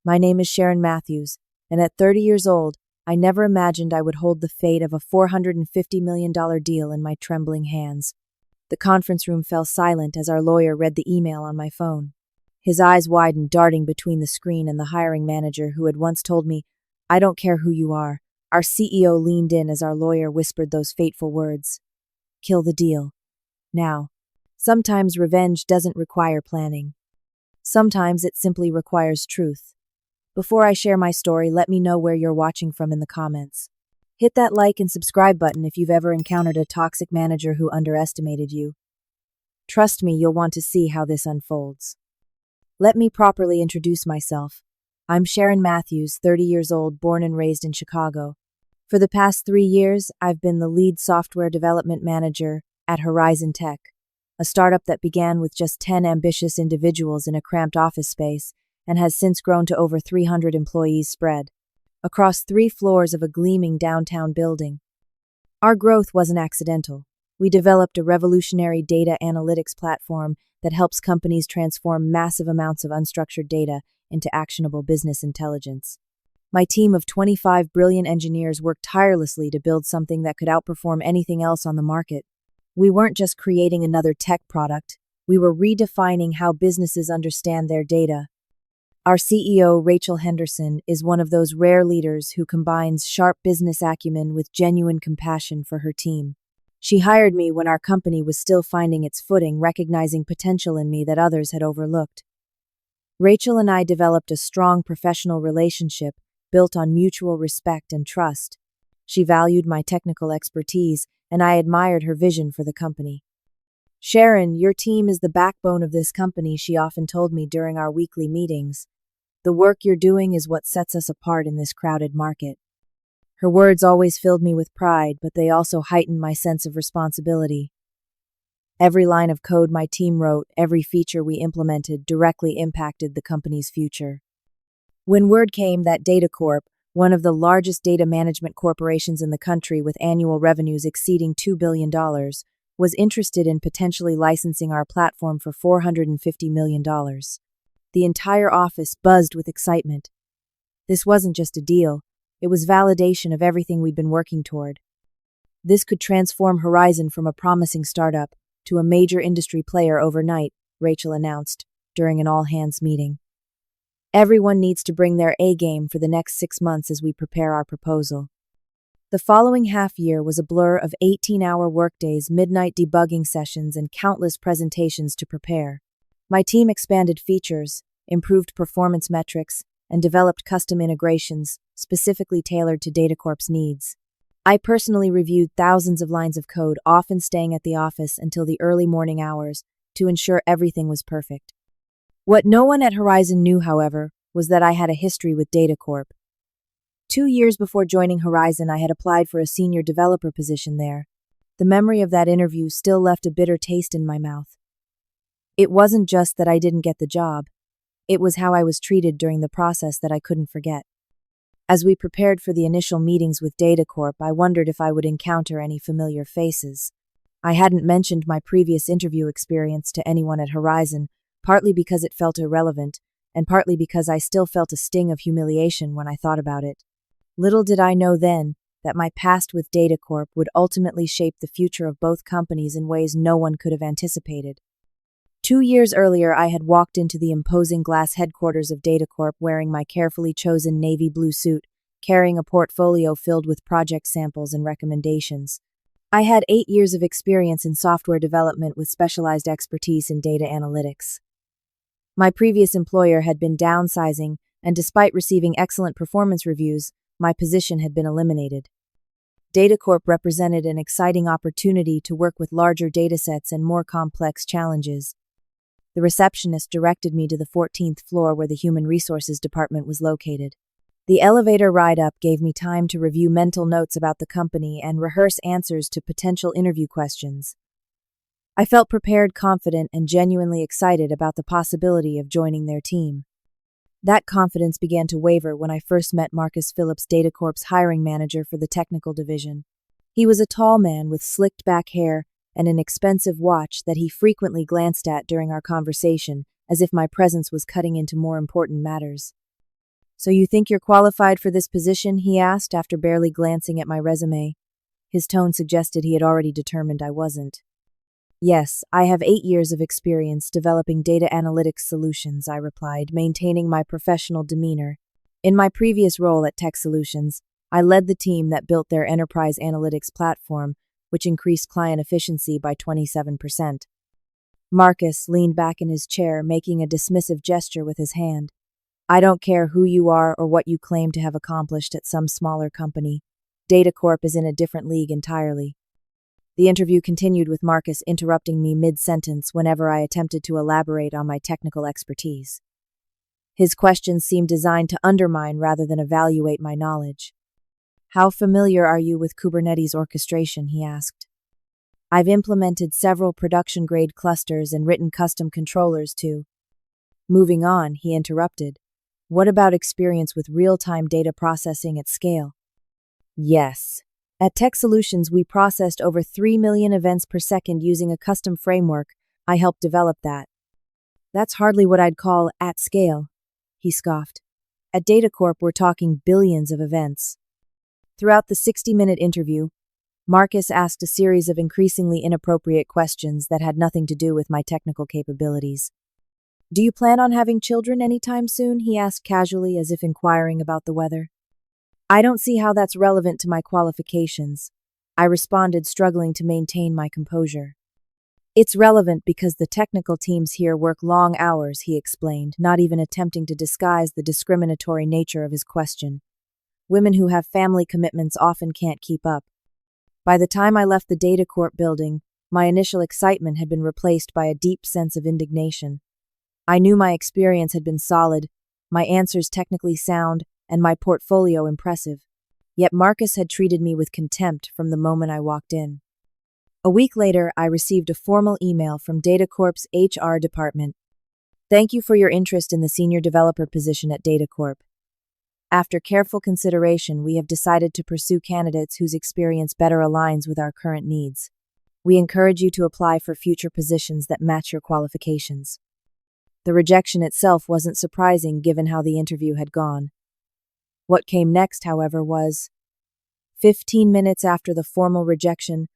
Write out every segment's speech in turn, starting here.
My name is Sharon Matthews, and at 30 years old, I never imagined I would hold the fate of a $450 million deal in my trembling hands. The conference room fell silent as our lawyer read the email on my phone. His eyes widened, darting between the screen and the hiring manager who had once told me, "I don't care who you are." Our CEO leaned in as our lawyer whispered those fateful words. "Kill the deal. Now." Sometimes revenge doesn't require planning. Sometimes it simply requires truth. Before I share my story, let me know where you're watching from in the comments. Hit that like and subscribe button if you've ever encountered a toxic manager who underestimated you. Trust me, you'll want to see how this unfolds. Let me properly introduce myself. I'm Sharon Matthews, 30 years old, born and raised in Chicago. For the past 3 years, I've been the lead software development manager at Horizon Tech, a startup that began with just 10 ambitious individuals in a cramped office space and has since grown to over 300 employees spread across 3 floors of a gleaming downtown building. Our growth wasn't accidental. We developed a revolutionary data analytics platform that helps companies transform massive amounts of unstructured data into actionable business intelligence. My team of 25 brilliant engineers worked tirelessly to build something that could outperform anything else on the market. We weren't just creating another tech product, we were redefining how businesses understand their data. Our CEO, Rachel Henderson, is one of those rare leaders who combines sharp business acumen with genuine compassion for her team. She hired me when our company was still finding its footing, recognizing potential in me that others had overlooked. Rachel and I developed a strong professional relationship built on mutual respect and trust. She valued my technical expertise, and I admired her vision for the company. "Sharon, your team is the backbone of this company," she often told me during our weekly meetings. "The work you're doing is what sets us apart in this crowded market." Her words always filled me with pride, but they also heightened my sense of responsibility. Every line of code my team wrote, every feature we implemented directly impacted the company's future. When word came that Data Corp, one of the largest data management corporations in the country with annual revenues exceeding $2 billion, was interested in potentially licensing our platform for $450 million, the entire office buzzed with excitement. This wasn't just a deal, it was validation of everything we'd been working toward. This could transform Horizon from a promising startup to a major industry player overnight, Rachel announced during an all-hands meeting. "Everyone needs to bring their A-game for the next 6 months as we prepare our proposal." The following half-year was a blur of 18-hour workdays, midnight debugging sessions, and countless presentations to prepare. My team expanded features, improved performance metrics, and developed custom integrations specifically tailored to Data Corp's needs. I personally reviewed thousands of lines of code, often staying at the office until the early morning hours to ensure everything was perfect. What no one at Horizon knew, however, was that I had a history with Data Corp. 2 years before joining Horizon, I had applied for a senior developer position there. The memory of that interview still left a bitter taste in my mouth. It wasn't just that I didn't get the job. It was how I was treated during the process that I couldn't forget. As we prepared for the initial meetings with Data Corp, I wondered if I would encounter any familiar faces. I hadn't mentioned my previous interview experience to anyone at Horizon, partly because it felt irrelevant, and partly because I still felt a sting of humiliation when I thought about it. Little did I know then that my past with Data Corp would ultimately shape the future of both companies in ways no one could have anticipated. 2 years earlier, I had walked into the imposing glass headquarters of Data Corp wearing my carefully chosen navy blue suit, carrying a portfolio filled with project samples and recommendations. I had 8 years of experience in software development with specialized expertise in data analytics. My previous employer had been downsizing, and despite receiving excellent performance reviews, my position had been eliminated. Data Corp represented an exciting opportunity to work with larger datasets and more complex challenges. The receptionist directed me to the 14th floor where the Human Resources Department was located. The elevator ride up gave me time to review mental notes about the company and rehearse answers to potential interview questions. I felt prepared, confident, and genuinely excited about the possibility of joining their team. That confidence began to waver when I first met Marcus Phillips, Data Corp's hiring manager for the technical division. He was a tall man with slicked back hair and an expensive watch that he frequently glanced at during our conversation, as if my presence was cutting into more important matters. So you think you're qualified for this position? He asked after barely glancing at my resume. His tone suggested he had already determined I wasn't. Yes, I have 8 years of experience developing data analytics solutions, I replied, maintaining my professional demeanor. In my previous role at Tech Solutions, I led the team that built their enterprise analytics platform, which increased client efficiency by 27%. Marcus leaned back in his chair, making a dismissive gesture with his hand. I don't care who you are or what you claim to have accomplished at some smaller company. Data Corp is in a different league entirely. The interview continued with Marcus interrupting me mid-sentence whenever I attempted to elaborate on my technical expertise. His questions seemed designed to undermine rather than evaluate my knowledge. How familiar are you with Kubernetes orchestration? He asked. I've implemented several production-grade clusters and written custom controllers too. Moving on, he interrupted. What about experience with real-time data processing at scale? Yes. At Tech Solutions, we processed over 3 million events per second using a custom framework. I helped develop that. That's hardly what I'd call at scale, he scoffed. At Data Corp, we're talking billions of events. Throughout the 60-minute interview, Marcus asked a series of increasingly inappropriate questions that had nothing to do with my technical capabilities. Do you plan on having children anytime soon? He asked casually, as if inquiring about the weather. I don't see how that's relevant to my qualifications, I responded, struggling to maintain my composure. It's relevant because the technical teams here work long hours, he explained, not even attempting to disguise the discriminatory nature of his question. Women who have family commitments often can't keep up. By the time I left the Data Corp building, my initial excitement had been replaced by a deep sense of indignation. I knew my experience had been solid, my answers technically sound, and my portfolio impressive. Yet Marcus had treated me with contempt from the moment I walked in. A week later, I received a formal email from Data Corp's HR department. Thank you for your interest in the senior developer position at Data Corp. After careful consideration, we have decided to pursue candidates whose experience better aligns with our current needs. We encourage you to apply for future positions that match your qualifications. The rejection itself wasn't surprising given how the interview had gone. What came next, however, was 15 minutes after the formal rejection,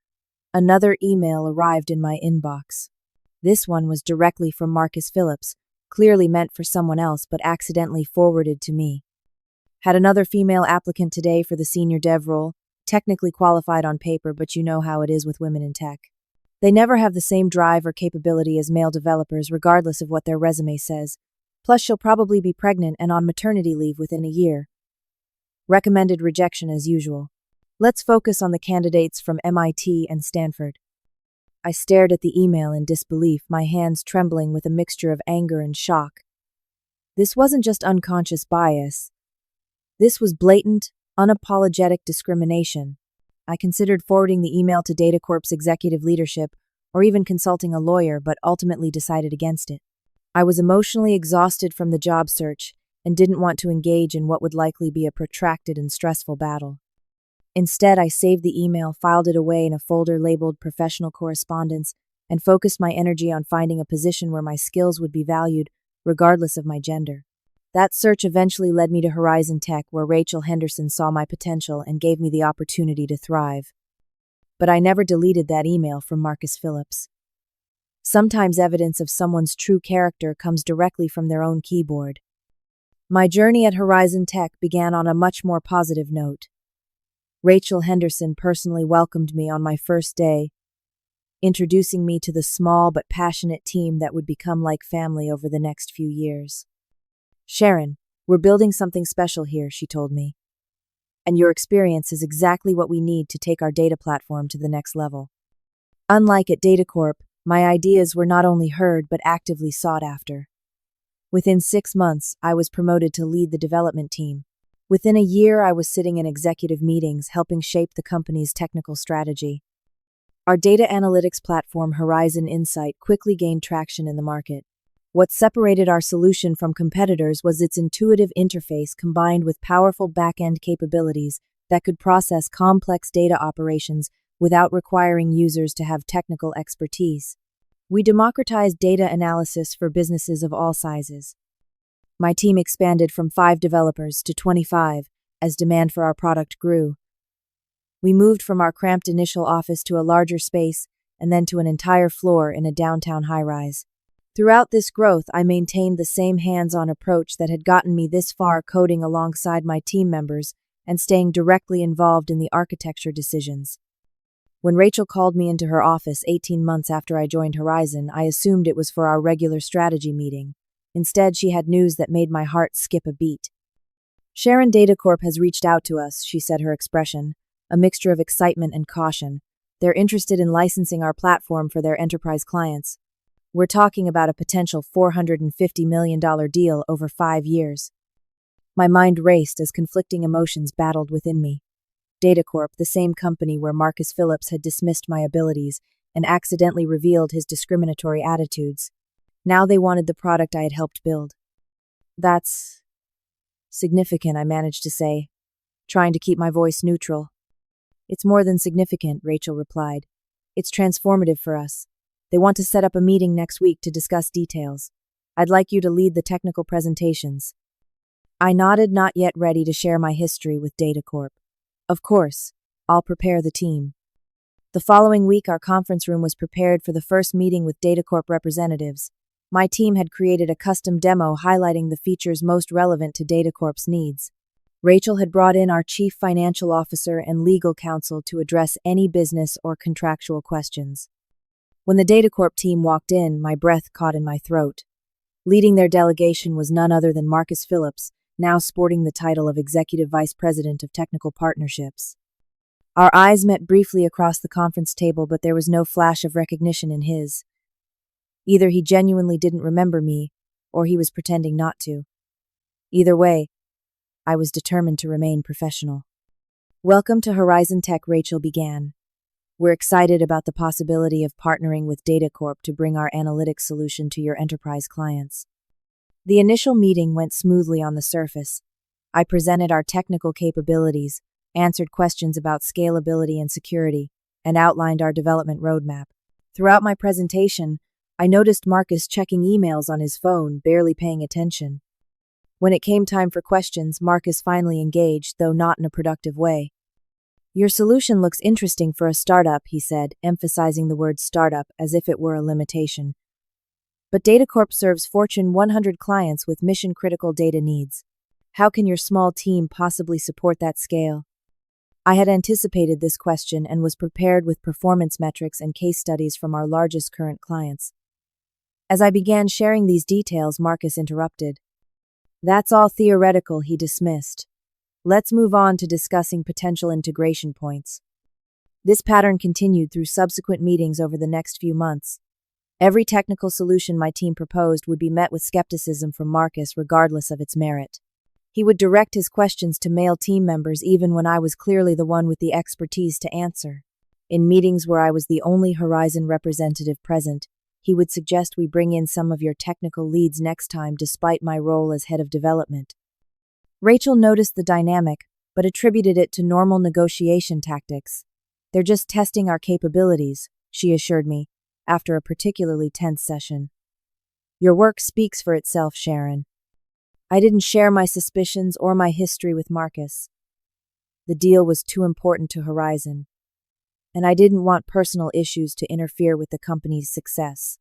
another email arrived in my inbox. This one was directly from Marcus Phillips, clearly meant for someone else but accidentally forwarded to me. Had another female applicant today for the senior dev role, technically qualified on paper, but you know how it is with women in tech. They never have the same drive or capability as male developers regardless of what their resume says. Plus, she'll probably be pregnant and on maternity leave within a year. Recommended rejection as usual. Let's focus on the candidates from MIT and Stanford. I stared at the email in disbelief, my hands trembling with a mixture of anger and shock. This wasn't just unconscious bias. This was blatant, unapologetic discrimination. I considered forwarding the email to Data Corp's executive leadership or even consulting a lawyer, but ultimately decided against it. I was emotionally exhausted from the job search and didn't want to engage in what would likely be a protracted and stressful battle. Instead, I saved the email, filed it away in a folder labeled Professional Correspondence, and focused my energy on finding a position where my skills would be valued, regardless of my gender. That search eventually led me to Horizon Tech, where Rachel Henderson saw my potential and gave me the opportunity to thrive. But I never deleted that email from Marcus Phillips. Sometimes evidence of someone's true character comes directly from their own keyboard. My journey at Horizon Tech began on a much more positive note. Rachel Henderson personally welcomed me on my first day, introducing me to the small but passionate team that would become like family over the next few years. Sharon, we're building something special here, she told me. And your experience is exactly what we need to take our data platform to the next level. Unlike at Data Corp, my ideas were not only heard but actively sought after. Within 6 months, I was promoted to lead the development team. Within a year, I was sitting in executive meetings helping shape the company's technical strategy. Our data analytics platform, Horizon Insight, quickly gained traction in the market. What separated our solution from competitors was its intuitive interface combined with powerful back-end capabilities that could process complex data operations without requiring users to have technical expertise. We democratized data analysis for businesses of all sizes. My team expanded from 5 developers to 25 as demand for our product grew. We moved from our cramped initial office to a larger space and then to an entire floor in a downtown high-rise. Throughout this growth, I maintained the same hands-on approach that had gotten me this far, coding alongside my team members and staying directly involved in the architecture decisions. When Rachel called me into her office 18 months after I joined Horizon, I assumed it was for our regular strategy meeting. Instead, she had news that made my heart skip a beat. "Sharon, Data Corp has reached out to us," she said, her expression a mixture of excitement and caution. "They're interested in licensing our platform for their enterprise clients. We're talking about a potential $450 million deal over 5 years." My mind raced as conflicting emotions battled within me. Data Corp, the same company where Marcus Phillips had dismissed my abilities and accidentally revealed his discriminatory attitudes. Now they wanted the product I had helped build. "That's significant," I managed to say, trying to keep my voice neutral. "It's more than significant," Rachel replied. "It's transformative for us. They want to set up a meeting next week to discuss details. I'd like you to lead the technical presentations." I nodded, not yet ready to share my history with Data Corp. "Of course, I'll prepare the team." The following week, our conference room was prepared for the first meeting with Data Corp representatives. My team had created a custom demo highlighting the features most relevant to Data Corp's needs. Rachel had brought in our chief financial officer and legal counsel to address any business or contractual questions. When the Data Corp team walked in, my breath caught in my throat. Leading their delegation was none other than Marcus Phillips, now sporting the title of Executive Vice President of Technical Partnerships. Our eyes met briefly across the conference table, but there was no flash of recognition in his. Either he genuinely didn't remember me, or he was pretending not to. Either way, I was determined to remain professional. "Welcome to Horizon Tech," Rachel began. "We're excited about the possibility of partnering with Data Corp to bring our analytics solution to your enterprise clients." The initial meeting went smoothly on the surface. I presented our technical capabilities, answered questions about scalability and security, and outlined our development roadmap. Throughout my presentation, I noticed Marcus checking emails on his phone, barely paying attention. When it came time for questions, Marcus finally engaged, though not in a productive way. "Your solution looks interesting for a startup," he said, emphasizing the word startup as if it were a limitation. "But Data Corp serves Fortune 100 clients with mission-critical data needs. How can your small team possibly support that scale?" I had anticipated this question and was prepared with performance metrics and case studies from our largest current clients. As I began sharing these details, Marcus interrupted. "That's all theoretical," he dismissed. "Let's move on to discussing potential integration points." This pattern continued through subsequent meetings over the next few months. Every technical solution my team proposed would be met with skepticism from Marcus, regardless of its merit. He would direct his questions to male team members even when I was clearly the one with the expertise to answer. In meetings where I was the only Horizon representative present, he would suggest we bring in some of your technical leads next time despite my role as head of development. Rachel noticed the dynamic, but attributed it to normal negotiation tactics. "They're just testing our capabilities," she assured me, after a particularly tense session. "Your work speaks for itself, Sharon." I didn't share my suspicions or my history with Marcus. The deal was too important to Horizon, and I didn't want personal issues to interfere with the company's success.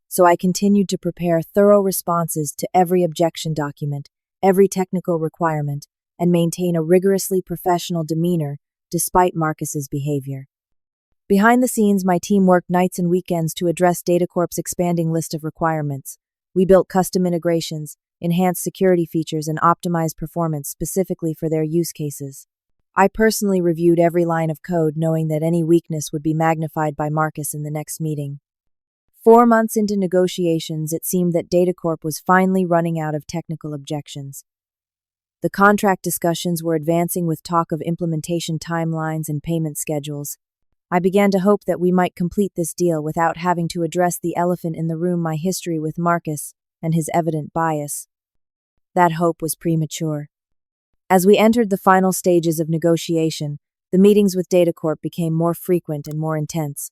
So I continued to prepare thorough responses to every objection document, every technical requirement, and maintain a rigorously professional demeanor despite Marcus's behavior. Behind the scenes, my team worked nights and weekends to address Data Corp's expanding list of requirements. We built custom integrations, enhanced security features, and optimized performance specifically for their use cases. I personally reviewed every line of code, knowing that any weakness would be magnified by Marcus in the next meeting. 4 months into negotiations, it seemed that Data Corp was finally running out of technical objections. The contract discussions were advancing with talk of implementation timelines and payment schedules. I began to hope that we might complete this deal without having to address the elephant in the room, my history with Marcus and his evident bias. That hope was premature. As we entered the final stages of negotiation, the meetings with Data Corp became more frequent and more intense.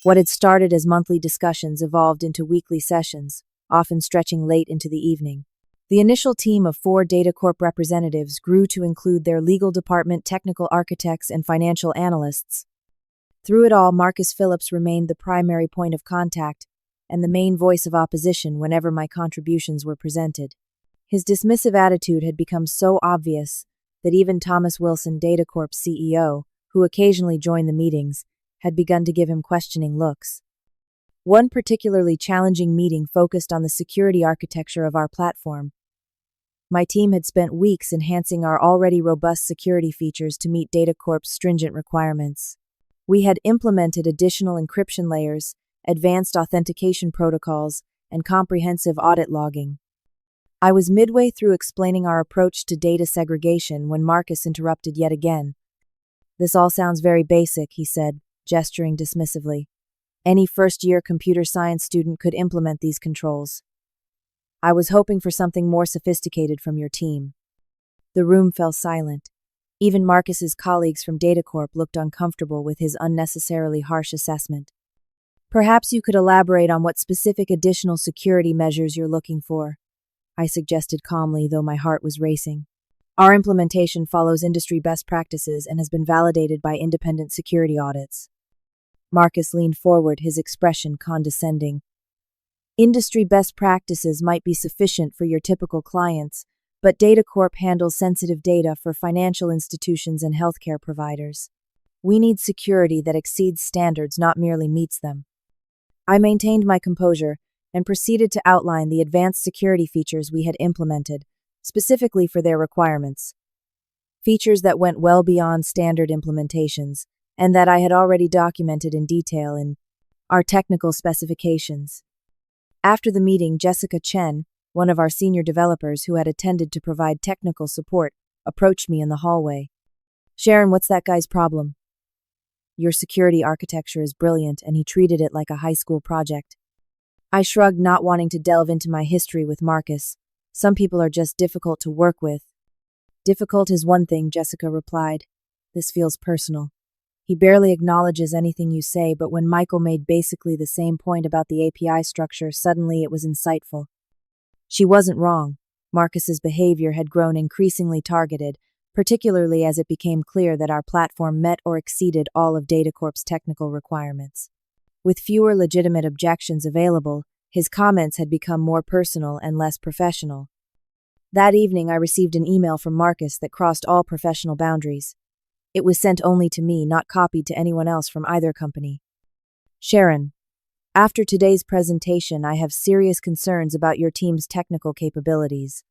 What had started as monthly discussions evolved into weekly sessions, often stretching late into the evening. The initial team of 4 Data Corp representatives grew to include their legal department, technical architects, and financial analysts. Through it all, Marcus Phillips remained the primary point of contact and the main voice of opposition whenever my contributions were presented. His dismissive attitude had become so obvious that even Thomas Wilson, Data Corp's CEO, who occasionally joined the meetings, had begun to give him questioning looks. One particularly challenging meeting focused on the security architecture of our platform. My team had spent weeks enhancing our already robust security features to meet Data Corp's stringent requirements. We had implemented additional encryption layers, advanced authentication protocols, and comprehensive audit logging. I was midway through explaining our approach to data segregation when Marcus interrupted yet again. "This all sounds very basic," he said, gesturing dismissively. "Any first-year computer science student could implement these controls. I was hoping for something more sophisticated from your team." The room fell silent. Even Marcus's colleagues from Data Corp looked uncomfortable with his unnecessarily harsh assessment. "Perhaps you could elaborate on what specific additional security measures you're looking for," I suggested calmly, though my heart was racing. "Our implementation follows industry best practices and has been validated by independent security audits." Marcus leaned forward, his expression condescending. "Industry best practices might be sufficient for your typical clients, but Data Corp handles sensitive data for financial institutions and healthcare providers. We need security that exceeds standards, not merely meets them." I maintained my composure and proceeded to outline the advanced security features we had implemented, specifically for their requirements. Features that went well beyond standard implementations, and that I had already documented in detail in our technical specifications. After the meeting, Jessica Chen, one of our senior developers who had attended to provide technical support, approached me in the hallway. "Sharon, what's that guy's problem?" "Your security architecture is brilliant, and he treated it like a high school project." I shrugged, not wanting to delve into my history with Marcus. "Some people are just difficult to work with." "Difficult is one thing," Jessica replied. "This feels personal. He barely acknowledges anything you say, but when Michael made basically the same point about the API structure, suddenly it was insightful." She wasn't wrong. Marcus's behavior had grown increasingly targeted, particularly as it became clear that our platform met or exceeded all of Data Corp's technical requirements. With fewer legitimate objections available, his comments had become more personal and less professional. That evening, I received an email from Marcus that crossed all professional boundaries. It was sent only to me, not copied to anyone else from either company. "Sharon, after today's presentation, I have serious concerns about your team's technical capabilities.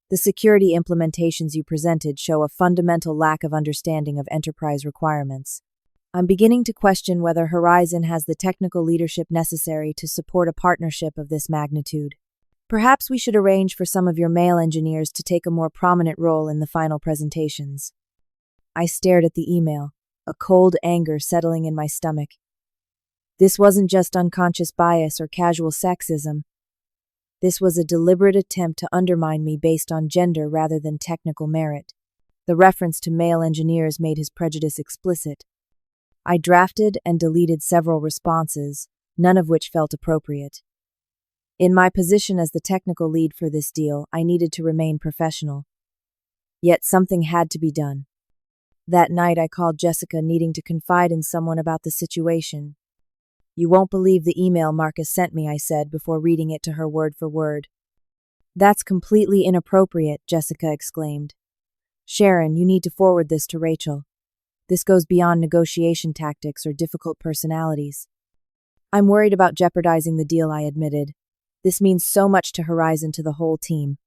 The security implementations you presented show a fundamental lack of understanding of enterprise requirements. I'm beginning to question whether Horizon has the technical leadership necessary to support a partnership of this magnitude. Perhaps we should arrange for some of your male engineers to take a more prominent role in the final presentations." I stared at the email, a cold anger settling in my stomach. This wasn't just unconscious bias or casual sexism. This was a deliberate attempt to undermine me based on gender rather than technical merit. The reference to male engineers made his prejudice explicit. I drafted and deleted several responses, none of which felt appropriate. In my position as the technical lead for this deal, I needed to remain professional. Yet something had to be done. That night, I called Jessica, needing to confide in someone about the situation. "You won't believe the email Marcus sent me," I said, before reading it to her word for word. "That's completely inappropriate," Jessica exclaimed. "Sharon, you need to forward this to Rachel. This goes beyond negotiation tactics or difficult personalities." "I'm worried about jeopardizing the deal," I admitted. "This means so much to Horizon, to the whole team.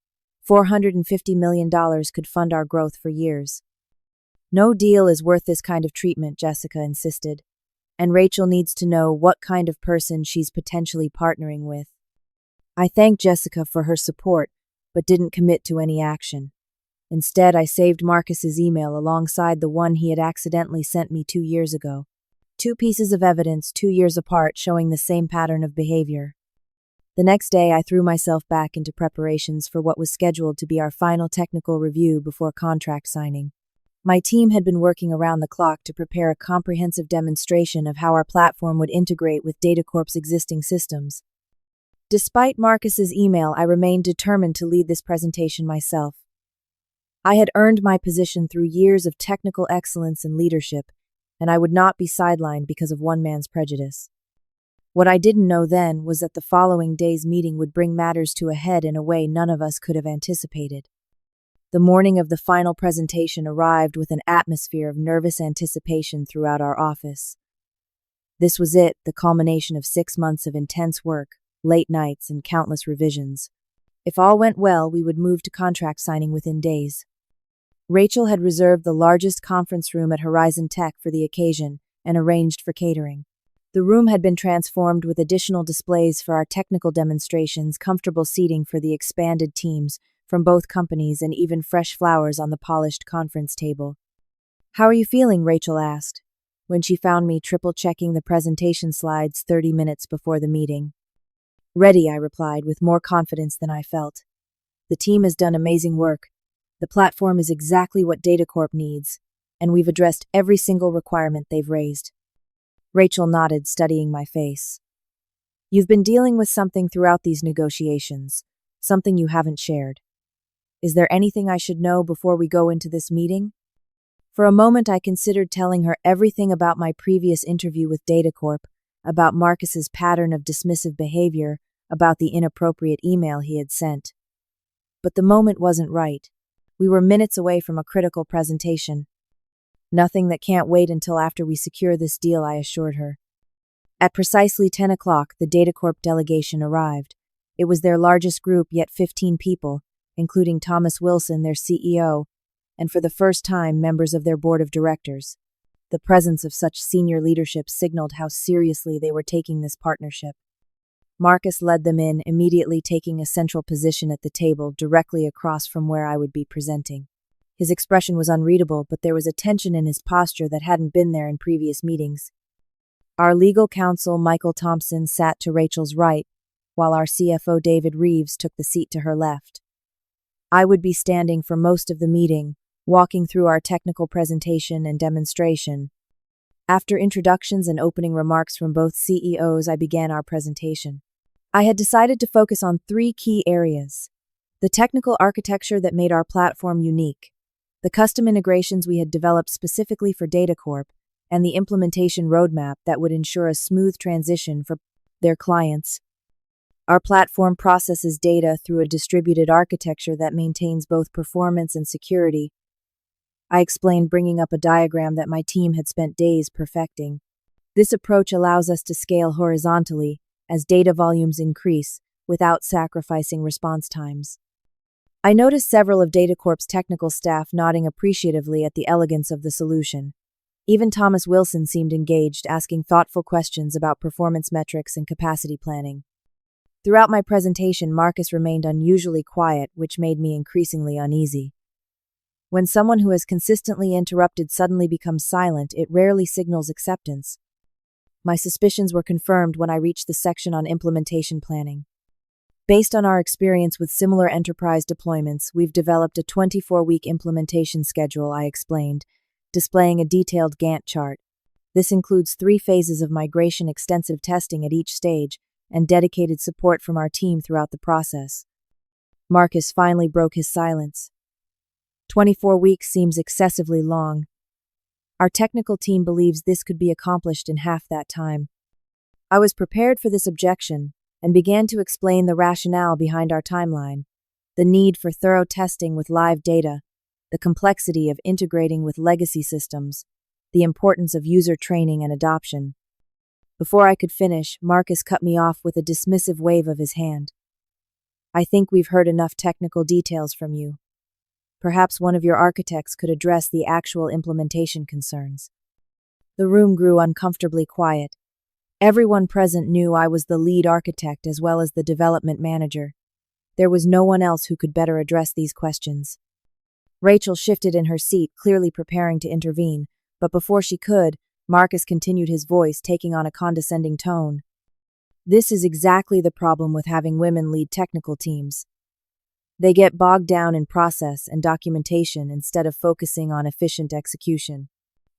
$450 million could fund our growth for years." "No deal is worth this kind of treatment," Jessica insisted. "And Rachel needs to know what kind of person she's potentially partnering with." I thanked Jessica for her support, but didn't commit to any action. Instead, I saved Marcus's email alongside the one he had accidentally sent me 2 years ago. 2 pieces of evidence 2 years apart showing the same pattern of behavior. The next day, I threw myself back into preparations for what was scheduled to be our final technical review before contract signing. My team had been working around the clock to prepare a comprehensive demonstration of how our platform would integrate with Data Corp's existing systems. Despite Marcus's email, I remained determined to lead this presentation myself. I had earned my position through years of technical excellence and leadership, and I would not be sidelined because of one man's prejudice. What I didn't know then was that the following day's meeting would bring matters to a head in a way none of us could have anticipated. The morning of the final presentation arrived with an atmosphere of nervous anticipation throughout our office. This was it, the culmination of 6 months of intense work, late nights, and countless revisions. If all went well, we would move to contract signing within days. Rachel had reserved the largest conference room at Horizon Tech for the occasion and arranged for catering. The room had been transformed with additional displays for our technical demonstrations, comfortable seating for the expanded teams from both companies, and even fresh flowers on the polished conference table. "How are you feeling?" Rachel asked, when she found me triple-checking the presentation slides 30 minutes before the meeting. "Ready," I replied, with more confidence than I felt. "The team has done amazing work. The platform is exactly what Data Corp needs, and we've addressed every single requirement they've raised." Rachel nodded, studying my face. "You've been dealing with something throughout these negotiations, something you haven't shared. Is there anything I should know before we go into this meeting?" For a moment, I considered telling her everything about my previous interview with Data Corp, about Marcus's pattern of dismissive behavior, about the inappropriate email he had sent. But the moment wasn't right. We were minutes away from a critical presentation. "Nothing that can't wait until after we secure this deal," I assured her. At precisely 10 o'clock, the Data Corp delegation arrived. It was their largest group, yet 15 people, including Thomas Wilson, their CEO, and for the first time, members of their board of directors. The presence of such senior leadership signaled how seriously they were taking this partnership. Marcus led them in, immediately taking a central position at the table, directly across from where I would be presenting. His expression was unreadable, but there was a tension in his posture that hadn't been there in previous meetings. Our legal counsel, Michael Thompson, sat to Rachel's right, while our CFO, David Reeves, took the seat to her left. I would be standing for most of the meeting, walking through our technical presentation and demonstration. After introductions and opening remarks from both CEOs, I began our presentation. I had decided to focus on 3 key areas: the technical architecture that made our platform unique, the custom integrations we had developed specifically for Data Corp, and the implementation roadmap that would ensure a smooth transition for their clients. Our platform processes data through a distributed architecture that maintains both performance and security. I explained, bringing up a diagram that my team had spent days perfecting. This approach allows us to scale horizontally as data volumes increase without sacrificing response times. I noticed several of Data Corp's technical staff nodding appreciatively at the elegance of the solution. Even Thomas Wilson seemed engaged, asking thoughtful questions about performance metrics and capacity planning. Throughout my presentation, Marcus remained unusually quiet, which made me increasingly uneasy. When someone who has consistently interrupted suddenly becomes silent, it rarely signals acceptance. My suspicions were confirmed when I reached the section on implementation planning. Based on our experience with similar enterprise deployments, we've developed a 24-week implementation schedule, I explained, displaying a detailed Gantt chart. This includes 3 phases of migration, extensive testing at each stage, and dedicated support from our team throughout the process. Marcus finally broke his silence. 24 weeks seems excessively long. Our technical team believes this could be accomplished in half that time. I was prepared for this objection and began to explain the rationale behind our timeline, the need for thorough testing with live data, the complexity of integrating with legacy systems, the importance of user training and adoption. Before I could finish, Marcus cut me off with a dismissive wave of his hand. "I think we've heard enough technical details from you. Perhaps one of your architects could address the actual implementation concerns." The room grew uncomfortably quiet. Everyone present knew I was the lead architect as well as the development manager. There was no one else who could better address these questions. Rachel shifted in her seat, clearly preparing to intervene, but before she could, Marcus continued, his voice taking on a condescending tone. "This is exactly the problem with having women lead technical teams. They get bogged down in process and documentation instead of focusing on efficient execution.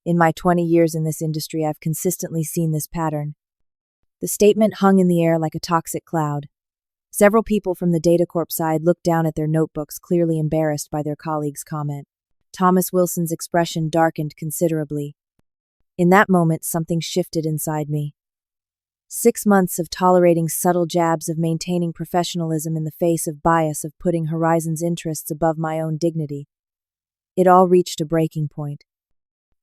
In my 20 years in this industry, I've consistently seen this pattern." The statement hung in the air like a toxic cloud. Several people from the Data Corp side looked down at their notebooks, clearly embarrassed by their colleague's comment. Thomas Wilson's expression darkened considerably. In that moment, something shifted inside me. 6 months of tolerating subtle jabs, of maintaining professionalism in the face of bias, of putting Horizon's interests above my own dignity. It all reached a breaking point.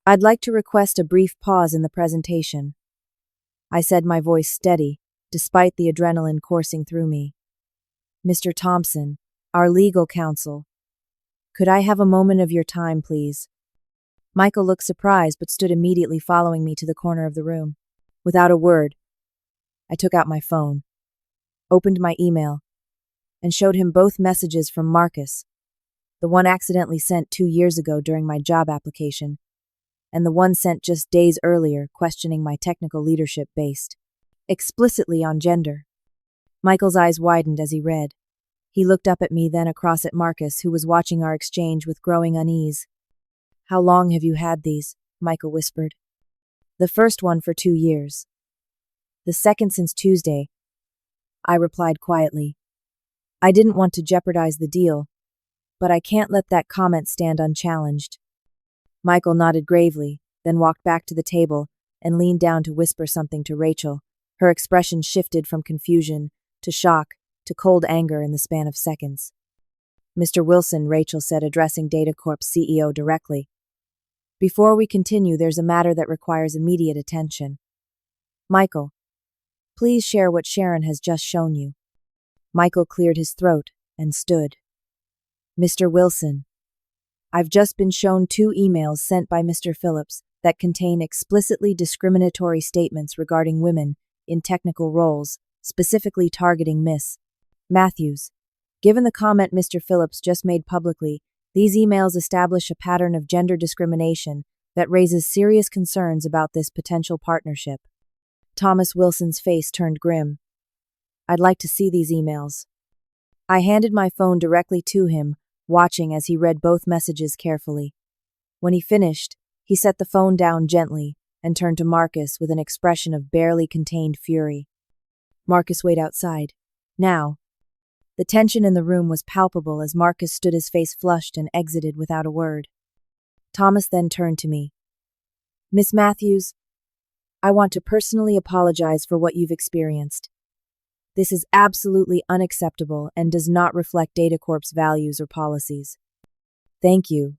"I'd like to request a brief pause in the presentation," I said, my voice steady, despite the adrenaline coursing through me. "Mr. Thompson, our legal counsel. Could I have a moment of your time, please?" Michael looked surprised but stood immediately following me to the corner of the room. Without a word, I took out my phone, opened my email, and showed him both messages from Marcus, the one accidentally sent 2 years ago during my job application, and the one sent just days earlier questioning my technical leadership based explicitly on gender. Michael's eyes widened as he read. He looked up at me, then across at Marcus, who was watching our exchange with growing unease. "How long have you had these?" Michael whispered. "The first one for 2 years. The second since Tuesday," I replied quietly. I didn't want to jeopardize the deal, but I can't let that comment stand unchallenged. Michael nodded gravely, then walked back to the table and leaned down to whisper something to Rachel. Her expression shifted from confusion to shock to cold anger in the span of seconds. "Mr. Wilson," Rachel said, addressing Data Corp's CEO directly. "Before we continue, there's a matter that requires immediate attention. Michael, please share what Sharon has just shown you." Michael cleared his throat and stood. "Mr. Wilson, I've just been shown 2 emails sent by Mr. Phillips that contain explicitly discriminatory statements regarding women in technical roles, specifically targeting Miss Matthews. Given the comment Mr. Phillips just made publicly, these emails establish a pattern of gender discrimination that raises serious concerns about this potential partnership." Thomas Wilson's face turned grim. "I'd like to see these emails." I handed my phone directly to him, watching as he read both messages carefully. When he finished, he set the phone down gently and turned to Marcus with an expression of barely contained fury. "Marcus, wait outside. Now." The tension in the room was palpable as Marcus stood, his face flushed, and exited without a word. Thomas then turned to me. "Miss Matthews, I want to personally apologize for what you've experienced. This is absolutely unacceptable and does not reflect Data Corp's values or policies." "Thank you,"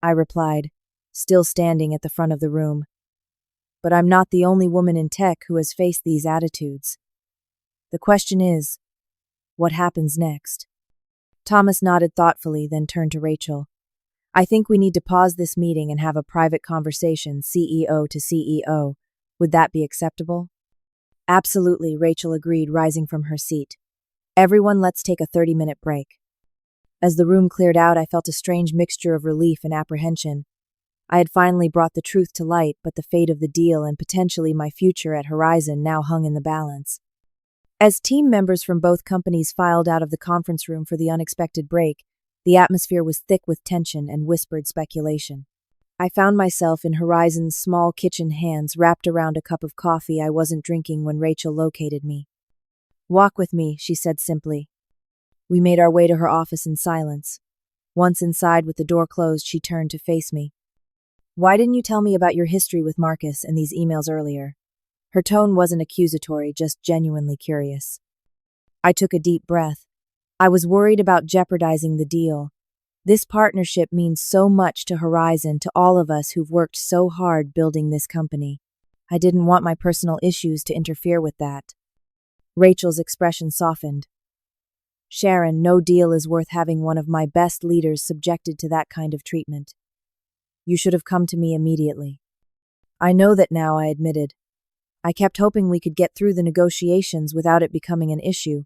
I replied, still standing at the front of the room. "But I'm not the only woman in tech who has faced these attitudes. The question is, what happens next?" Thomas nodded thoughtfully, then turned to Rachel. "I think we need to pause this meeting and have a private conversation, CEO to CEO. Would that be acceptable?" "Absolutely," Rachel agreed, rising from her seat. "Everyone, let's take a 30-minute break." As the room cleared out, I felt a strange mixture of relief and apprehension. I had finally brought the truth to light, but the fate of the deal and potentially my future at Horizon now hung in the balance. As team members from both companies filed out of the conference room for the unexpected break, the atmosphere was thick with tension and whispered speculation. I found myself in Horizon's small kitchen, hands wrapped around a cup of coffee I wasn't drinking when Rachel located me. "Walk with me," she said simply. We made our way to her office in silence. Once inside, with the door closed, she turned to face me. "Why didn't you tell me about your history with Marcus and these emails earlier?" Her tone wasn't accusatory, just genuinely curious. I took a deep breath. I was worried about jeopardizing the deal. This partnership means so much to Horizon, to all of us who've worked so hard building this company. I didn't want my personal issues to interfere with that. Rachel's expression softened. "Sharon, no deal is worth having one of my best leaders subjected to that kind of treatment. You should have come to me immediately." "I know that now," I admitted. "I kept hoping we could get through the negotiations without it becoming an issue.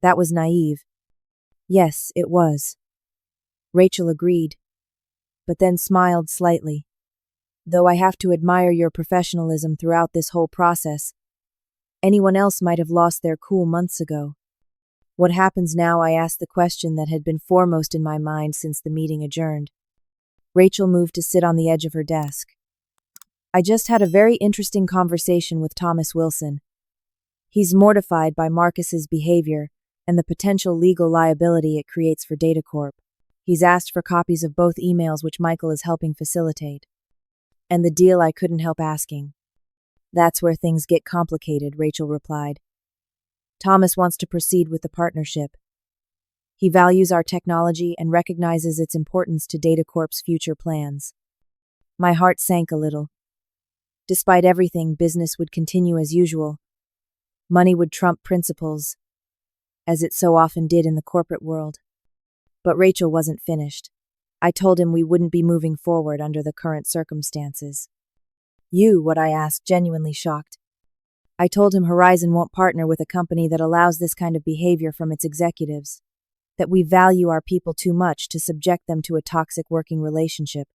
That was naive." "Yes, it was." Rachel agreed, but then smiled slightly. "Though I have to admire your professionalism throughout this whole process. Anyone else might have lost their cool months ago." "What happens now?" I asked, the question that had been foremost in my mind since the meeting adjourned. Rachel moved to sit on the edge of her desk. "I just had a very interesting conversation with Thomas Wilson. He's mortified by Marcus's behavior and the potential legal liability it creates for Data Corp. He's asked for copies of both emails, which Michael is helping facilitate. And the deal I couldn't help asking. That's where things get complicated, Rachel replied. Thomas wants to proceed with the partnership. He values our technology and recognizes its importance to Data Corp's future plans. My heart sank a little. Despite everything, business would continue as usual. Money would trump principles, as it so often did in the corporate world. But Rachel wasn't finished. I told him we wouldn't be moving forward under the current circumstances. What I asked, genuinely shocked. I told him Horizon won't partner with a company that allows this kind of behavior from its executives, that we value our people too much to subject them to a toxic working relationship,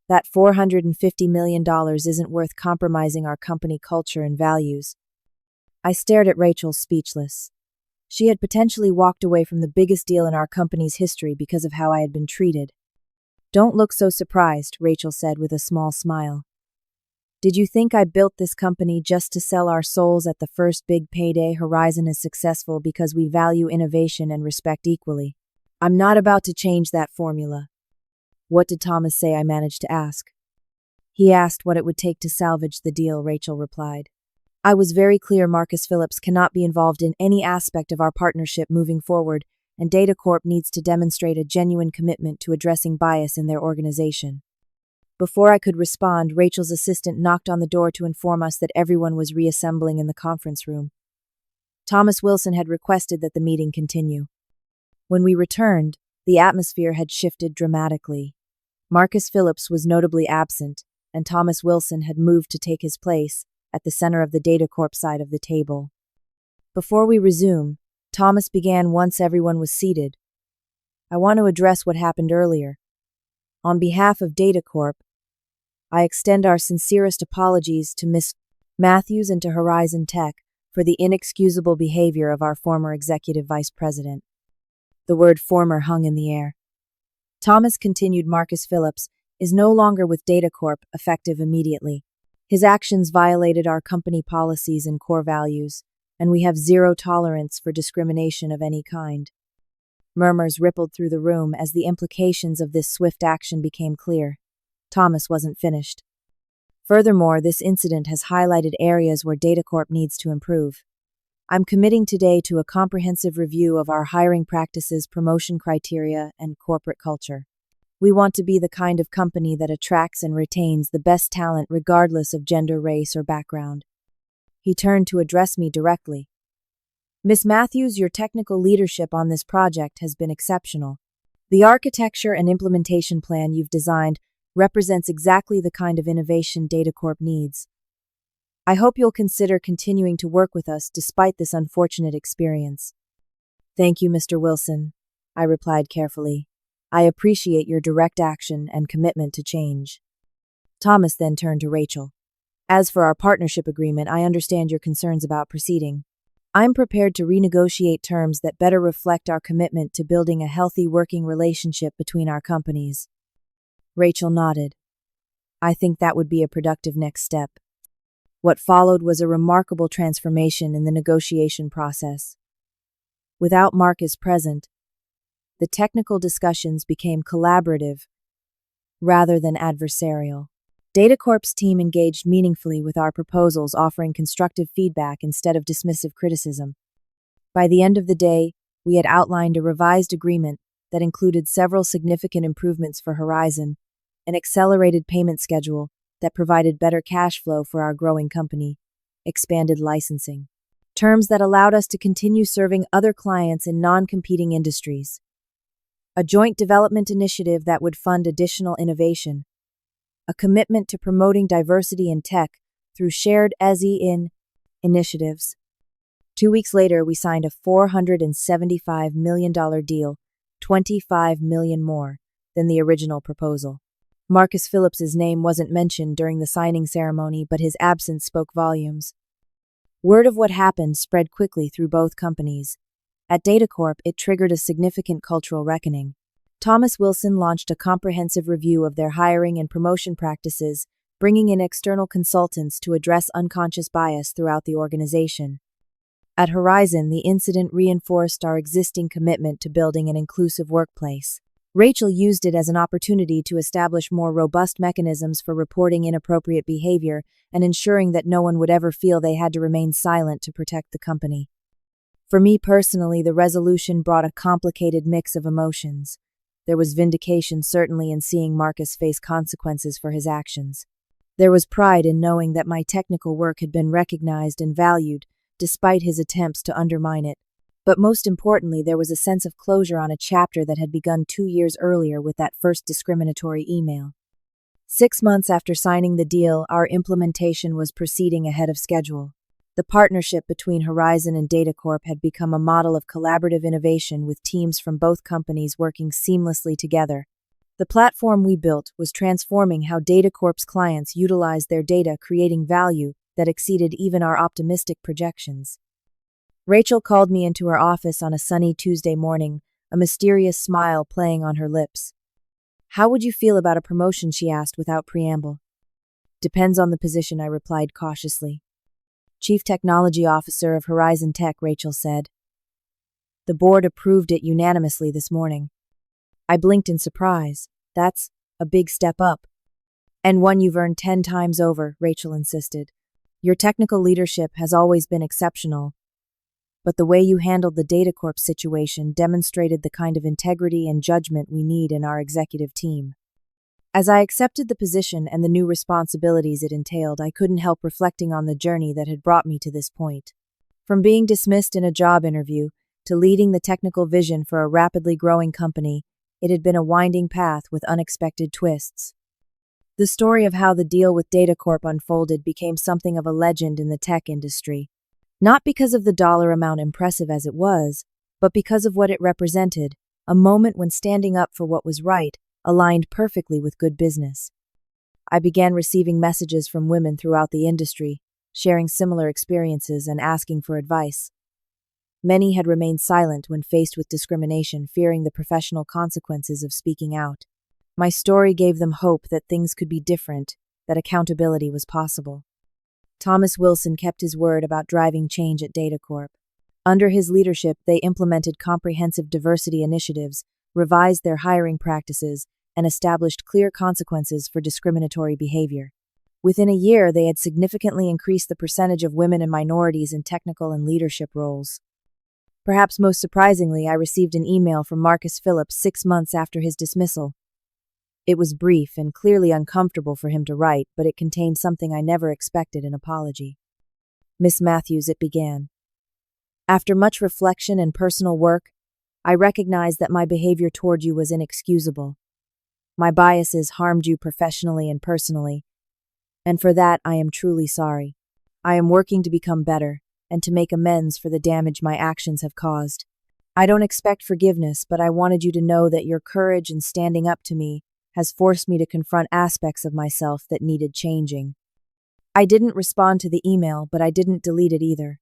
that $450 million isn't worth compromising our company culture and values. I stared at Rachel, speechless. She had potentially walked away from the biggest deal in our company's history because of how I had been treated. Don't look so surprised, Rachel said with a small smile. Did you think I built this company just to sell our souls at the first big payday? Horizon is successful because we value innovation and respect equally. I'm not about to change that formula. What did Thomas say? I managed to ask. He asked what it would take to salvage the deal, Rachel replied. I was very clear Marcus Phillips cannot be involved in any aspect of our partnership moving forward, and Data Corp needs to demonstrate a genuine commitment to addressing bias in their organization. Before I could respond, Rachel's assistant knocked on the door to inform us that everyone was reassembling in the conference room. Thomas Wilson had requested that the meeting continue. When we returned, the atmosphere had shifted dramatically. Marcus Phillips was notably absent, and Thomas Wilson had moved to take his place at the center of the Data Corp side of the table. Before we resume, Thomas began once everyone was seated. I want to address what happened earlier. On behalf of Data Corp, I extend our sincerest apologies to Ms. Matthews and to Horizon Tech for the inexcusable behavior of our former executive vice president. The word former hung in the air. Thomas continued. Marcus Phillips is no longer with Data Corp, effective immediately. His actions violated our company policies and core values, and we have zero tolerance for discrimination of any kind. Murmurs rippled through the room as the implications of this swift action became clear. Thomas wasn't finished. Furthermore, this incident has highlighted areas where Data Corp needs to improve. I'm committing today to a comprehensive review of our hiring practices, promotion criteria, and corporate culture. We want to be the kind of company that attracts and retains the best talent regardless of gender, race, or background. He turned to address me directly. Ms. Matthews, your technical leadership on this project has been exceptional. The architecture and implementation plan you've designed represents exactly the kind of innovation Data Corp needs. I hope you'll consider continuing to work with us despite this unfortunate experience. Thank you, Mr. Wilson, I replied carefully. I appreciate your direct action and commitment to change. Thomas then turned to Rachel. As for our partnership agreement, I understand your concerns about proceeding. I'm prepared to renegotiate terms that better reflect our commitment to building a healthy working relationship between our companies. Rachel nodded. I think that would be a productive next step. What followed was a remarkable transformation in the negotiation process. Without Marcus present, the technical discussions became collaborative rather than adversarial. Data Corp's team engaged meaningfully with our proposals, offering constructive feedback instead of dismissive criticism. By the end of the day, we had outlined a revised agreement that included several significant improvements for Horizon, an accelerated payment schedule that provided better cash flow for our growing company, expanded licensing, terms that allowed us to continue serving other clients in non-competing industries, a joint development initiative that would fund additional innovation, a commitment to promoting diversity in tech through shared ESI initiatives. 2 weeks later, we signed a $475 million deal, $25 million more than the original proposal. Marcus Phillips's name wasn't mentioned during the signing ceremony, but his absence spoke volumes. Word of what happened spread quickly through both companies. At Data Corp, it triggered a significant cultural reckoning. Thomas Wilson launched a comprehensive review of their hiring and promotion practices, bringing in external consultants to address unconscious bias throughout the organization. At Horizon, the incident reinforced our existing commitment to building an inclusive workplace. Rachel used it as an opportunity to establish more robust mechanisms for reporting inappropriate behavior and ensuring that no one would ever feel they had to remain silent to protect the company. For me personally, the resolution brought a complicated mix of emotions. There was vindication certainly in seeing Marcus face consequences for his actions. There was pride in knowing that my technical work had been recognized and valued, despite his attempts to undermine it. But most importantly, there was a sense of closure on a chapter that had begun 2 years earlier with that first discriminatory email. 6 months after signing the deal, our implementation was proceeding ahead of schedule. The partnership between Horizon and Data Corp had become a model of collaborative innovation with teams from both companies working seamlessly together. The platform we built was transforming how Data Corp's clients utilized their data, creating value that exceeded even our optimistic projections. Rachel called me into her office on a sunny Tuesday morning, a mysterious smile playing on her lips. "How would you feel about a promotion?" she asked without preamble. "Depends on the position," I replied cautiously. "Chief Technology Officer of Horizon Tech," Rachel said. "The board approved it unanimously this morning." I blinked in surprise. "That's a big step up." "And one you've earned 10 times over," Rachel insisted. "Your technical leadership has always been exceptional, but the way you handled the Data Corp situation demonstrated the kind of integrity and judgment we need in our executive team." As I accepted the position and the new responsibilities it entailed, I couldn't help reflecting on the journey that had brought me to this point. From being dismissed in a job interview to leading the technical vision for a rapidly growing company, it had been a winding path with unexpected twists. The story of how the deal with Data Corp unfolded became something of a legend in the tech industry. Not because of the dollar amount, impressive as it was, but because of what it represented, a moment when standing up for what was right aligned perfectly with good business. I began receiving messages from women throughout the industry, sharing similar experiences and asking for advice. Many had remained silent when faced with discrimination, fearing the professional consequences of speaking out. My story gave them hope that things could be different, that accountability was possible. Thomas Wilson kept his word about driving change at Data Corp. Under his leadership, they implemented comprehensive diversity initiatives, revised their hiring practices, and established clear consequences for discriminatory behavior. Within a year, they had significantly increased the percentage of women and minorities in technical and leadership roles. Perhaps most surprisingly, I received an email from Marcus Phillips 6 months after his dismissal. It was brief and clearly uncomfortable for him to write, but it contained something I never expected: an apology. "Miss Matthews," it began. "After much reflection and personal work, I recognize that my behavior toward you was inexcusable. My biases harmed you professionally and personally, and for that I am truly sorry. I am working to become better and to make amends for the damage my actions have caused. I don't expect forgiveness, but I wanted you to know that your courage in standing up to me has forced me to confront aspects of myself that needed changing." I didn't respond to the email, but I didn't delete it either.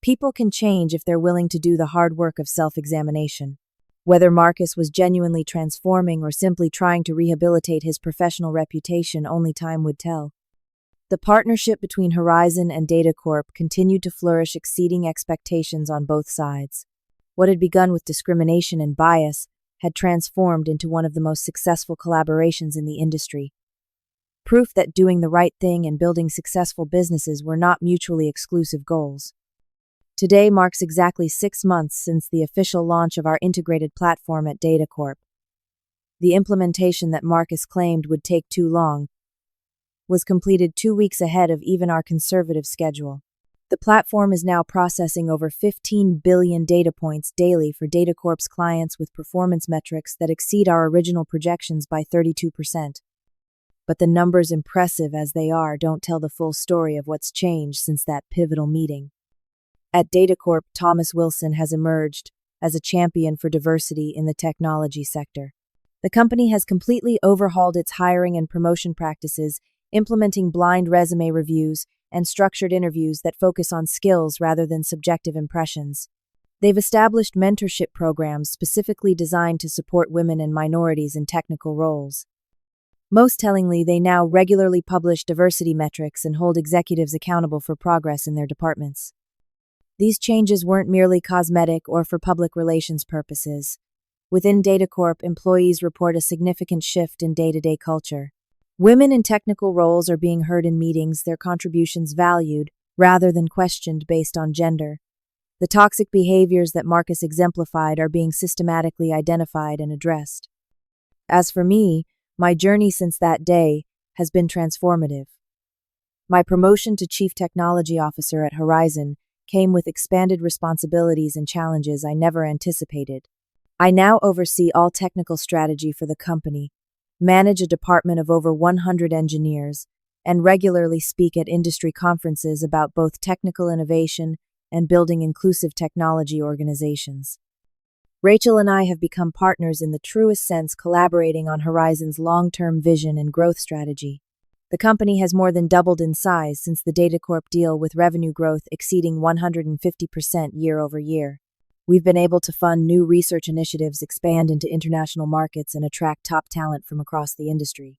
People can change if they're willing to do the hard work of self-examination. Whether Marcus was genuinely transforming or simply trying to rehabilitate his professional reputation, only time would tell. The partnership between Horizon and Data Corp continued to flourish, exceeding expectations on both sides. What had begun with discrimination and bias had transformed into one of the most successful collaborations in the industry. Proof that doing the right thing and building successful businesses were not mutually exclusive goals. Today marks exactly 6 months since the official launch of our integrated platform at Data Corp. The implementation that Marcus claimed would take too long was completed 2 weeks ahead of even our conservative schedule. The platform is now processing over 15 billion data points daily for Data Corp's clients, with performance metrics that exceed our original projections by 32%. But the numbers, impressive as they are, don't tell the full story of what's changed since that pivotal meeting. At Data Corp, Thomas Wilson has emerged as a champion for diversity in the technology sector. The company has completely overhauled its hiring and promotion practices, implementing blind resume reviews and structured interviews that focus on skills rather than subjective impressions. They've established mentorship programs specifically designed to support women and minorities in technical roles. Most tellingly, they now regularly publish diversity metrics and hold executives accountable for progress in their departments. These changes weren't merely cosmetic or for public relations purposes. Within Data Corp, employees report a significant shift in day-to-day culture. Women in technical roles are being heard in meetings, their contributions valued, rather than questioned based on gender. The toxic behaviors that Marcus exemplified are being systematically identified and addressed. As for me, my journey since that day has been transformative. My promotion to Chief Technology Officer at Horizon came with expanded responsibilities and challenges I never anticipated. I now oversee all technical strategy for the company, manage a department of over 100 engineers, and regularly speak at industry conferences about both technical innovation and building inclusive technology organizations. Rachel and I have become partners in the truest sense, collaborating on Horizon's long-term vision and growth strategy. The company has more than doubled in size since the Data Corp deal, with revenue growth exceeding 150% year over year. We've been able to fund new research initiatives, expand into international markets, and attract top talent from across the industry.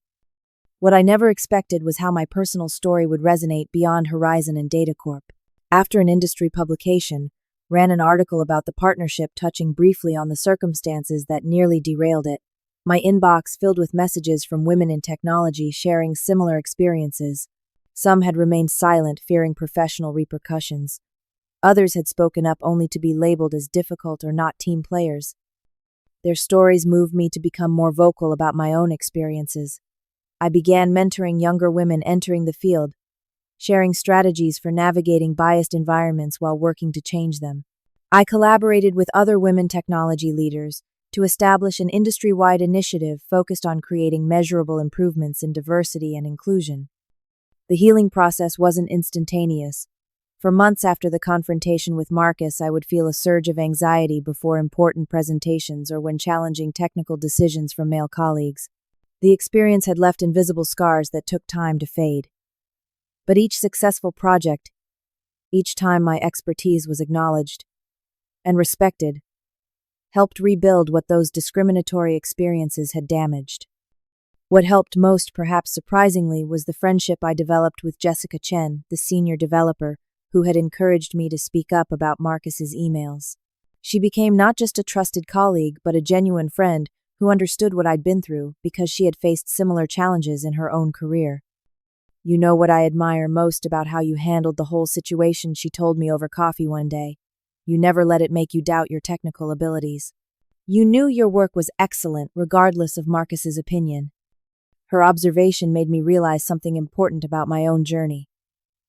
What I never expected was how my personal story would resonate beyond Horizon and Data Corp. After an industry publication ran an article about the partnership, touching briefly on the circumstances that nearly derailed it, my inbox filled with messages from women in technology sharing similar experiences. Some had remained silent, fearing professional repercussions. Others had spoken up only to be labeled as difficult or not team players. Their stories moved me to become more vocal about my own experiences. I began mentoring younger women entering the field, sharing strategies for navigating biased environments while working to change them. I collaborated with other women technology leaders to establish an industry-wide initiative focused on creating measurable improvements in diversity and inclusion. The healing process wasn't instantaneous. For months after the confrontation with Marcus, I would feel a surge of anxiety before important presentations or when challenging technical decisions from male colleagues. The experience had left invisible scars that took time to fade. But each successful project, each time my expertise was acknowledged and respected, helped rebuild what those discriminatory experiences had damaged. What helped most, perhaps surprisingly, was the friendship I developed with Jessica Chen, the senior developer, who had encouraged me to speak up about Marcus's emails. She became not just a trusted colleague, but a genuine friend who understood what I'd been through because she had faced similar challenges in her own career. "You know what I admire most about how you handled the whole situation," she told me over coffee one day. "You never let it make you doubt your technical abilities. You knew your work was excellent regardless of Marcus's opinion." Her observation made me realize something important about my own journey.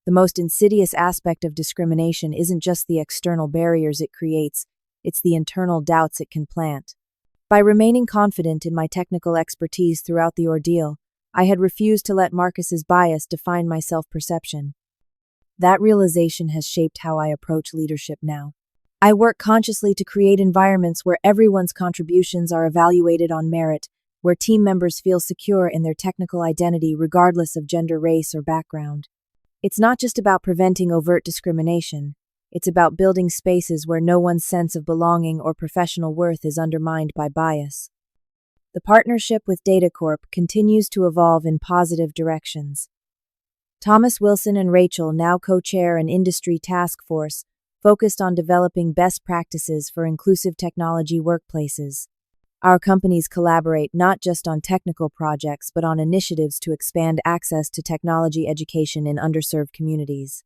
The most insidious aspect of discrimination isn't just the external barriers it creates, it's the internal doubts it can plant. By remaining confident in my technical expertise throughout the ordeal, I had refused to let Marcus's bias define my self-perception. That realization has shaped how I approach leadership now. I work consciously to create environments where everyone's contributions are evaluated on merit, where team members feel secure in their technical identity regardless of gender, race, or background. It's not just about preventing overt discrimination. It's about building spaces where no one's sense of belonging or professional worth is undermined by bias. The partnership with Data Corp continues to evolve in positive directions. Thomas Wilson and Rachel now co-chair an industry task force focused on developing best practices for inclusive technology workplaces. Our companies collaborate not just on technical projects but on initiatives to expand access to technology education in underserved communities.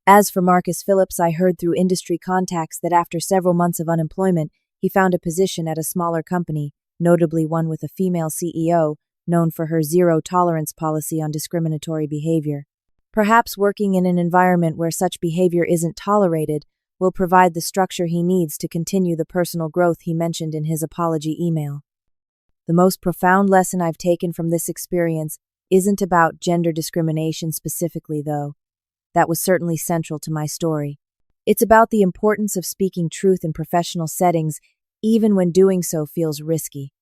As for Marcus Phillips, I heard through industry contacts that after several months of unemployment, he found a position at a smaller company, notably one with a female CEO, known for her zero-tolerance policy on discriminatory behavior. Perhaps working in an environment where such behavior isn't tolerated will provide the structure he needs to continue the personal growth he mentioned in his apology email. The most profound lesson I've taken from this experience isn't about gender discrimination specifically, though. That was certainly central to my story. It's about the importance of speaking truth in professional settings, even when doing so feels risky.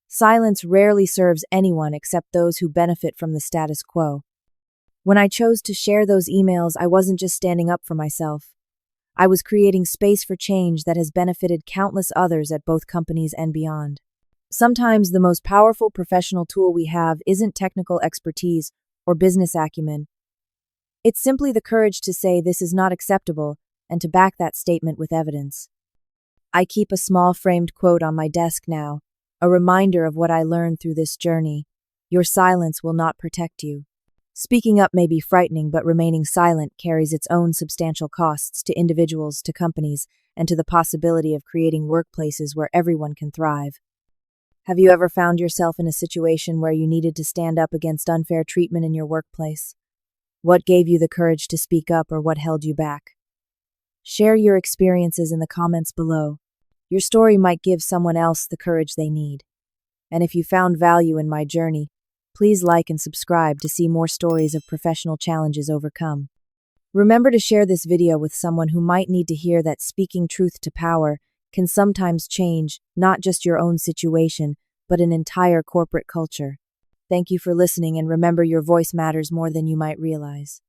Silence rarely serves anyone except those who benefit from the status quo. When I chose to share those emails, I wasn't just standing up for myself. I was creating space for change that has benefited countless others at both companies and beyond. Sometimes the most powerful professional tool we have isn't technical expertise or business acumen. It's simply the courage to say this is not acceptable and to back that statement with evidence. I keep a small framed quote on my desk now, a reminder of what I learned through this journey. Your silence will not protect you. Speaking up may be frightening, but remaining silent carries its own substantial costs to individuals, to companies, and to the possibility of creating workplaces where everyone can thrive. Have you ever found yourself in a situation where you needed to stand up against unfair treatment in your workplace? What gave you the courage to speak up, or what held you back? Share your experiences in the comments below. Your story might give someone else the courage they need. And if you found value in my journey, please like and subscribe to see more stories of professional challenges overcome. Remember to share this video with someone who might need to hear that speaking truth to power can sometimes change not just your own situation, but an entire corporate culture. Thank you for listening, and remember, your voice matters more than you might realize.